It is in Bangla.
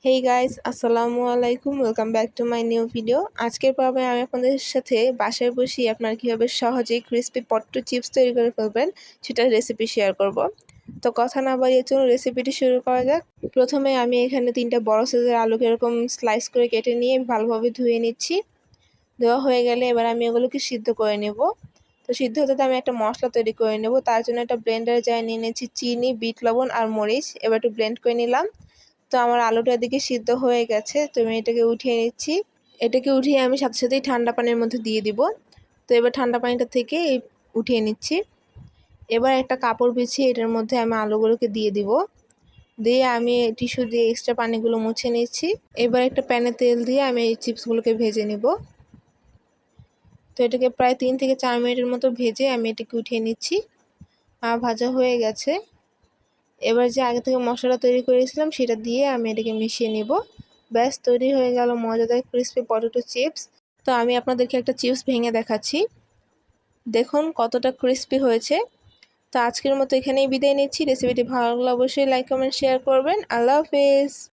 হেই গাইস, আসসালামু আলাইকুম। Welcome back to my new video. আজকের পর্বে আমি আপনাদের সাথে বাসায় বসেই আপনারা কীভাবে সহজেই ক্রিসপি পটেটো চিপস তৈরি করে ফেলবেন সেটার রেসিপি শেয়ার করব। তো কথা না বাড়িয়ে চলুন রেসিপিটি শুরু করা যাক। প্রথমে আমি এখানে 3টা বড় সাইজের আলুকে এরকম স্লাইস করে কেটে নিয়ে ভালোভাবে ধুয়ে নিচ্ছি। ধোয়া হয়ে গেলে এবার আমি এগুলোকে সিদ্ধ করে নেব। তো সিদ্ধ হতে আমি একটা মশলা তৈরি করে নেব। তার জন্য একটা ব্লেন্ডারে জারে নিয়ে নিয়েছি চিনি, বিট লবণ আর মরিচ। এবার একটু ব্লেন্ড করে নিলাম। তো আমার আলুটা এদিকে সিদ্ধ হয়ে গেছে, তো আমি এটাকে উঠিয়ে নিচ্ছি। এটাকে উঠিয়ে আমি সাথে সাথেই ঠান্ডা পানির মধ্যে দিয়ে দিব। তো এবার ঠান্ডা পানিটা থেকে উঠিয়ে নিচ্ছি। এবার একটা কাপড় বিছিয়ে এটার মধ্যে আমি আলুগুলোকে দিয়ে দিব। দিয়ে আমি টিস্যু দিয়ে এক্সট্রা পানিগুলো মুছে নিচ্ছি। এবার একটা প্যানে তেল দিয়ে আমি এই চিপসগুলোকে ভেজে নিব। তো এটাকে প্রায় 3 থেকে 4 মিনিটের মতো ভেজে আমি এটাকে উঠিয়ে নিচ্ছি। ভাজা হয়ে গেছে। এবার যে আগে থেকে মশলাটা তৈরি করেছিলাম সেটা দিয়ে আমি এটাকে মিশিয়ে নিব। ব্যাস তৈরি হয়ে গেল মজাদার ক্রিসপি পটেটো চিপস। তো আমি আপনাদেরকে একটা চিপস ভেঙে দেখাচ্ছি, দেখুন কতটা ক্রিসপি হয়েছে। তো আজকের মতো এখানেই বিদায় নিচ্ছি। রেসিপিটি ভালো লাগলে অবশ্যই লাইক কমেন্ট শেয়ার করবেন। আল্লাহ হাফেজ।